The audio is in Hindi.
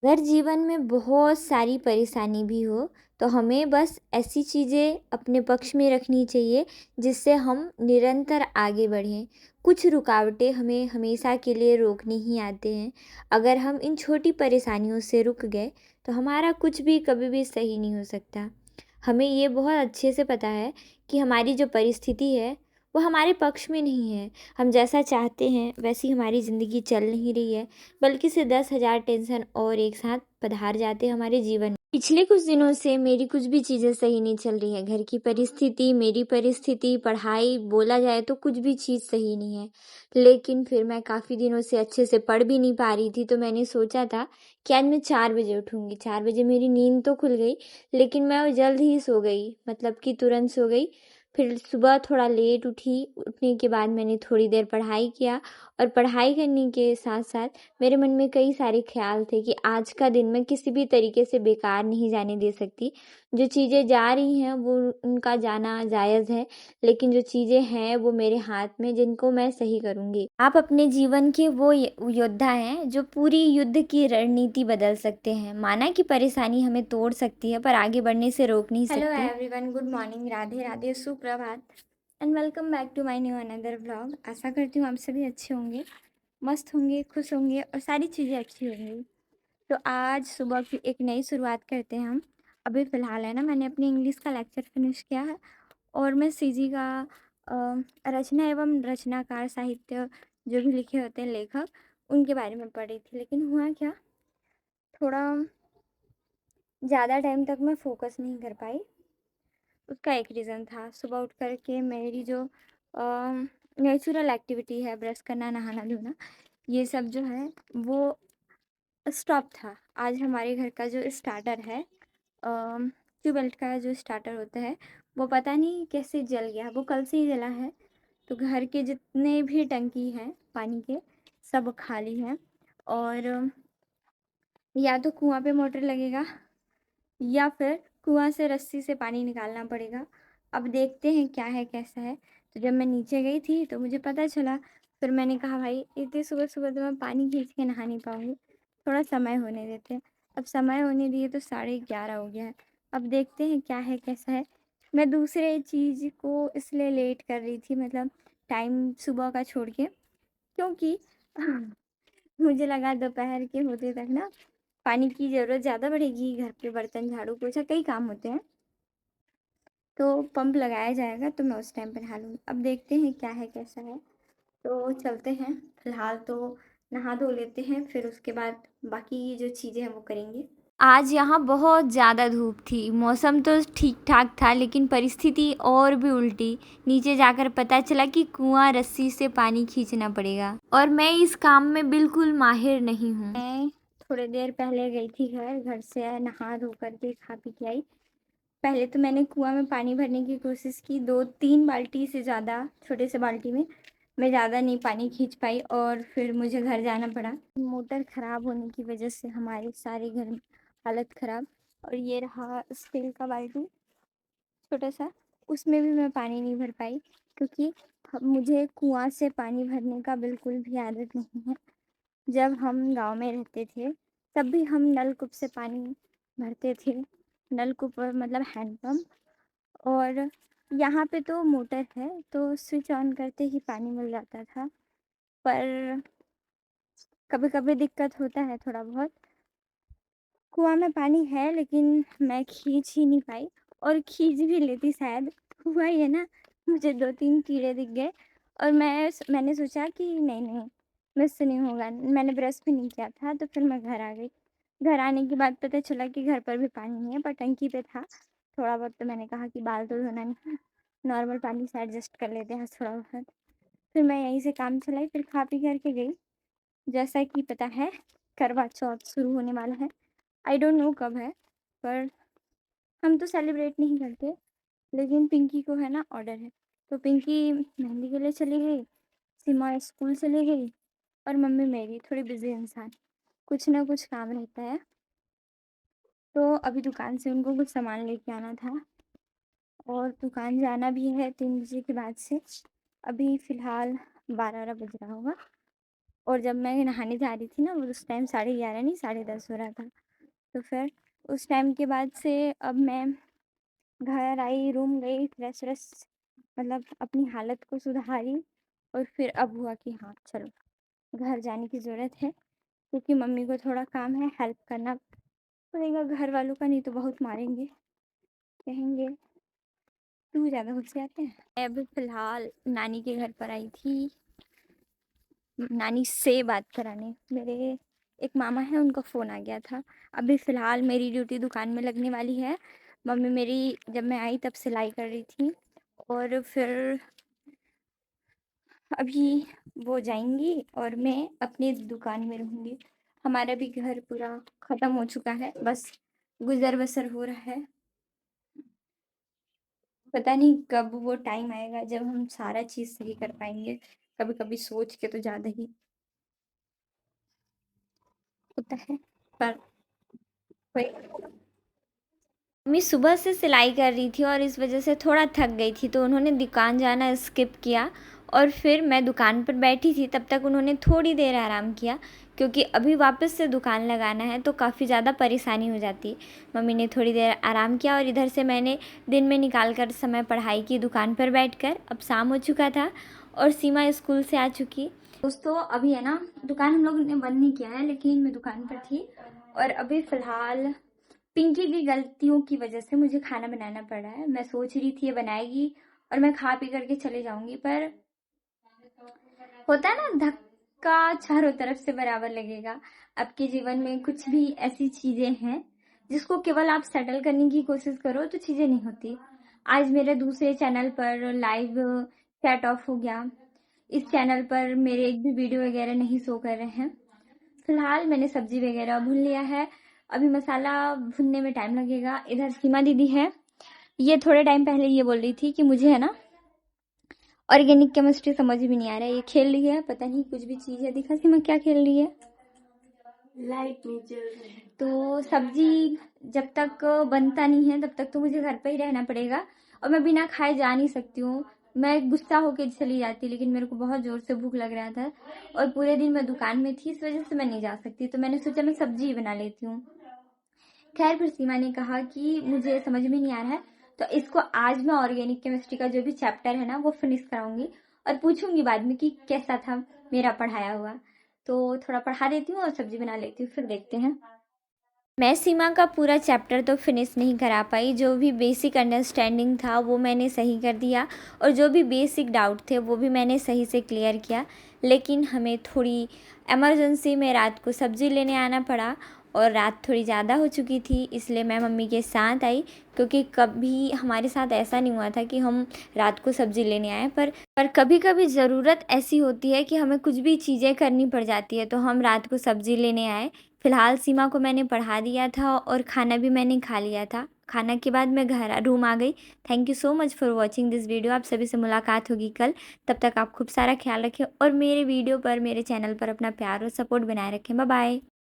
अगर जीवन में बहुत सारी परेशानी भी हो तो हमें बस ऐसी चीज़ें अपने पक्ष में रखनी चाहिए जिससे हम निरंतर आगे बढ़ें। कुछ रुकावटें हमें हमेशा के लिए रोकने ही आते हैं। अगर हम इन छोटी परेशानियों से रुक गए तो हमारा कुछ भी कभी भी सही नहीं हो सकता। हमें ये बहुत अच्छे से पता है कि हमारी जो परिस्थिति है वो हमारे पक्ष में नहीं है। हम जैसा चाहते हैं वैसी हमारी ज़िंदगी चल नहीं रही है, बल्कि से 10,000 टेंशन और एक साथ पधार जाते हैं हमारे जीवन में। पिछले कुछ दिनों से मेरी कुछ भी चीज़ें सही नहीं चल रही है। घर की परिस्थिति, मेरी परिस्थिति, पढ़ाई, बोला जाए तो कुछ भी चीज़ सही नहीं है। लेकिन फिर मैं काफ़ी दिनों से अच्छे से पढ़ भी नहीं पा रही थी, तो मैंने सोचा था कि आज मैं 4 बजे उठूँगी। 4 बजे मेरी नींद तो खुल गई, लेकिन मैं वो जल्द ही सो गई, मतलब कि तुरंत सो गई। फिर सुबह थोड़ा लेट उठी, उठने के बाद मैंने थोड़ी देर पढ़ाई किया, और पढ़ाई करने के साथ-साथ मेरे मन में कई सारे ख़्याल थे कि आज का दिन मैं किसी भी तरीके से बेकार नहीं जाने दे सकती। जो चीज़ें जा रही हैं वो उनका जाना जायज़ है, लेकिन जो चीज़ें हैं वो मेरे हाथ में, जिनको मैं सही करूँगी। आप अपने जीवन के वो योद्धा हैं जो पूरी युद्ध की रणनीति बदल सकते हैं। माना कि परेशानी हमें तोड़ सकती है पर आगे बढ़ने से रोक नहीं सकती। Hello everyone, good morning, Radhe Radhe, सुप्रभात and welcome back to my new another vlog. आशा करती हूँ आप सभी अच्छे होंगे, मस्त होंगे, खुश होंगे और सारी चीज़ें अच्छी होंगी। तो आज सुबह की एक नई शुरुआत करते हैं हम। अभी फ़िलहाल है ना, मैंने अपनी इंग्लिश का लेक्चर फिनिश किया है और मैं सीजी का रचना एवं रचनाकार साहित्य जो भी लिखे होते हैं लेखक, उनके बारे में पढ़ी थी। लेकिन हुआ क्या, थोड़ा ज़्यादा टाइम तक मैं फोकस नहीं कर पाई। उसका एक रीज़न था, सुबह उठ कर के मेरी जो नेचुरल एक्टिविटी है, ब्रश करना, नहाना धोना, ये सब जो है वो स्टॉप था। आज हमारे घर का जो स्टार्टर है, ट्यूबवेल का जो स्टार्टर होता है, वो पता नहीं कैसे जल गया। वो कल से ही जला है। तो घर के जितने भी टंकी हैं पानी के, सब खाली हैं। और या तो कुआं पे मोटर लगेगा या फिर कुआं से रस्सी से पानी निकालना पड़ेगा। अब देखते हैं क्या है कैसा है। तो जब मैं नीचे गई थी तो मुझे पता चला। फिर मैंने कहा भाई इतनी सुबह सुबह तो मैं पानी खींच के नहा नहीं पाऊंगी, थोड़ा समय होने देते हैं। अब समय होने दिए तो 11:30 हो गया है। अब देखते हैं क्या है कैसा है। मैं दूसरे चीज़ को इसलिए लेट कर रही थी, मतलब टाइम सुबह का छोड़ के, क्योंकि मुझे लगा दोपहर के होते तक ना पानी की ज़रूरत ज़्यादा बढ़ेगी। घर पे बर्तन, झाड़ू, पोछा, कई काम होते हैं, तो पंप लगाया जाएगा तो मैं उस टाइम पे नहा लूँगी। अब देखते हैं क्या है कैसा है। तो चलते हैं, फिलहाल तो नहा धो लेते हैं, फिर उसके बाद बाकी जो चीज़ें हैं वो करेंगे। आज यहाँ बहुत ज़्यादा धूप थी। मौसम तो ठीक ठाक था, लेकिन परिस्थिति और भी उल्टी। नीचे जाकर पता चला कि कुआं रस्सी से पानी खींचना पड़ेगा, और मैं इस काम में बिल्कुल माहिर नहीं हूँ। मैं थोड़ी देर पहले गई थी घर से नहा धो करके खा पी के आई। पहले तो मैंने कुआं में पानी भरने की कोशिश की, 2-3 बाल्टी से ज़्यादा, छोटे से बाल्टी में मैं ज़्यादा नहीं पानी खींच पाई और फिर मुझे घर जाना पड़ा। मोटर ख़राब होने की वजह से हमारे सारे घर में हालत ख़राब। और ये रहा स्टील का बाल्टी छोटा सा, उसमें भी मैं पानी नहीं भर पाई, क्योंकि मुझे कुआं से पानी भरने का बिल्कुल भी आदत नहीं है। जब हम गांव में रहते थे तब भी हम नलकूप से पानी भरते थे। नलकूप मतलब हैंडपम्प। और यहाँ पे तो मोटर है तो स्विच ऑन करते ही पानी मिल जाता था। पर कभी कभी दिक्कत होता है थोड़ा बहुत। कुआं में पानी है लेकिन मैं खींच ही नहीं पाई, और खींच भी लेती शायद। हुआ ये ना, मुझे 2-3 कीड़े दिख गए और मैंने सोचा कि नहीं नहीं, मुझसे नहीं होगा। मैंने ब्रश भी नहीं किया था, तो फिर मैं घर आ गई। घर आने के बाद पता चला कि घर पर भी पानी नहीं है, पर टंकी पे था थोड़ा बहुत। तो मैंने कहा कि बाल तो धोना नहीं है, नॉर्मल पानी से एडजस्ट कर लेते हैं थोड़ा बहुत। फिर मैं यहीं से काम चलाई, फिर खा पी करके गई। जैसा कि पता है, करवा चौथ शुरू होने वाला है। आई डोंट नो कब है, पर हम तो सेलिब्रेट नहीं करते। लेकिन पिंकी को है ना ऑर्डर है, तो पिंकी मेहंदी के लिए चली गई, सीमा स्कूल चली गई, और मम्मी मेरी थोड़ी बिजी इंसान, कुछ ना कुछ काम रहता है। तो अभी दुकान से उनको कुछ सामान लेके आना था, और दुकान जाना भी है 3 बजे के बाद से। अभी फ़िलहाल 12 बज रहा होगा। और जब मैं नहाने जा रही थी ना, वो उस टाइम 11:30 नहीं 10:30 हो रहा था। तो फिर उस टाइम के बाद से अब मैं घर आई, रूम गई, फ्रेश व्रेश मतलब अपनी हालत को सुधारी और फिर अब हुआ कि हाँ चलो घर जाने की ज़रूरत है, क्योंकि मम्मी को थोड़ा काम है, हेल्प करना पड़ेगा घर वालों का, नहीं तो बहुत मारेंगे, कहेंगे तू ज़्यादा होशियार है। मैं अभी फ़िलहाल नानी के घर पर आई थी, नानी से बात कराने। मेरे एक मामा हैं, उनका फ़ोन आ गया था। अभी फ़िलहाल मेरी ड्यूटी दुकान में लगने वाली है। मम्मी मेरी जब मैं आई तब सिलाई कर रही थी और फिर अभी वो जाएंगी और मैं अपनी दुकान में रहूँगी। हमारा भी घर पूरा ख़त्म हो चुका है, बस गुज़र बसर हो रहा है। पता नहीं कब वो टाइम आएगा जब हम सारा चीज़ सही कर पाएंगे। कभी कभी सोच के तो ज़्यादा ही होता है, पर कोई। मम्मी सुबह से सिलाई कर रही थी और इस वजह से थोड़ा थक गई थी, तो उन्होंने दुकान जाना स्किप किया और फिर मैं दुकान पर बैठी थी। तब तक उन्होंने थोड़ी देर आराम किया, क्योंकि अभी वापस से दुकान लगाना है तो काफ़ी ज़्यादा परेशानी हो जाती है। मम्मी ने थोड़ी देर आराम किया और इधर से मैंने दिन में निकाल कर समय पढ़ाई की दुकान पर बैठकर। अब शाम हो चुका था और सीमा स्कूल से आ चुकी। दोस्तों अभी है ना, दुकान हम लोग ने बंद नहीं किया है, लेकिन मैं दुकान पर थी और अभी फ़िलहाल पिंकी की गलतियों की वजह से मुझे खाना बनाना पड़ा है। मैं सोच रही थी ये बनाएगी और मैं खा पी करके चले जाऊंगी, पर होता है ना धक्का चारों तरफ से बराबर लगेगा। आपके जीवन में कुछ भी ऐसी चीजें हैं जिसको केवल आप सेटल करने की कोशिश करो तो चीजें नहीं होती। आज मेरे दूसरे चैनल पर लाइव चैट ऑफ हो गया। इस चैनल पर मेरे एक भी वीडियो वगैरह नहीं शो कर रहे हैं। फिलहाल मैंने सब्जी वगैरह भून लिया है, अभी मसाला भुनने में टाइम लगेगा। इधर सीमा दीदी है, ये थोड़े टाइम पहले ये बोल रही थी कि मुझे है ना ऑर्गेनिक केमिस्ट्री समझ भी नहीं आ रहा है। ये खेल रही है, पता नहीं कुछ भी चीज है। दिखा सीमा क्या खेल रही है, लाइट नहीं चल रही है। तो सब्जी जब तक बनता नहीं है तब तक तो मुझे घर पे ही रहना पड़ेगा और मैं बिना खाए जा नहीं सकती हूँ। मैं गुस्सा होके चली जाती, लेकिन मेरे को बहुत जोर से भूख लग रहा था और पूरे दिन मैं दुकान में थी, इस वजह से मैं नहीं जा सकती। तो मैंने सोचा मैं सब्जी ही बना लेती हूँ। खैर फिर सीमा ने कहा कि मुझे समझ में नहीं आ रहा है, तो इसको आज मैं ऑर्गेनिक केमिस्ट्री का जो भी चैप्टर है ना वो फिनिश कराऊंगी और पूछूंगी बाद में कि कैसा था मेरा पढ़ाया हुआ। तो थोड़ा पढ़ा देती हूँ और सब्जी बना लेती हूँ, फिर देखते हैं। मैं सीमा का पूरा चैप्टर तो फिनिश नहीं करा पाई। जो भी बेसिक अंडरस्टैंडिंग था वो मैंने सही कर दिया और जो भी बेसिक डाउट थे वो भी मैंने सही से क्लियर किया। लेकिन हमें थोड़ी इमरजेंसी में रात को सब्ज़ी लेने आना पड़ा और रात थोड़ी ज़्यादा हो चुकी थी, इसलिए मैं मम्मी के साथ आई। क्योंकि कभी हमारे साथ ऐसा नहीं हुआ था कि हम रात को सब्ज़ी लेने आए, पर कभी कभी ज़रूरत ऐसी होती है कि हमें कुछ भी चीज़ें करनी पड़ जाती है, तो हम रात को सब्ज़ी लेने आए। फिलहाल सीमा को मैंने पढ़ा दिया था और खाना भी मैंने खा लिया था। खाना के बाद मैं घर रूम आ गई। Thank you so much for watching this video. आप सभी से मुलाकात होगी कल। तब तक आप खूब सारा ख्याल रखें और मेरे वीडियो पर, मेरे चैनल पर अपना प्यार और सपोर्ट बनाए रखें। Bye bye.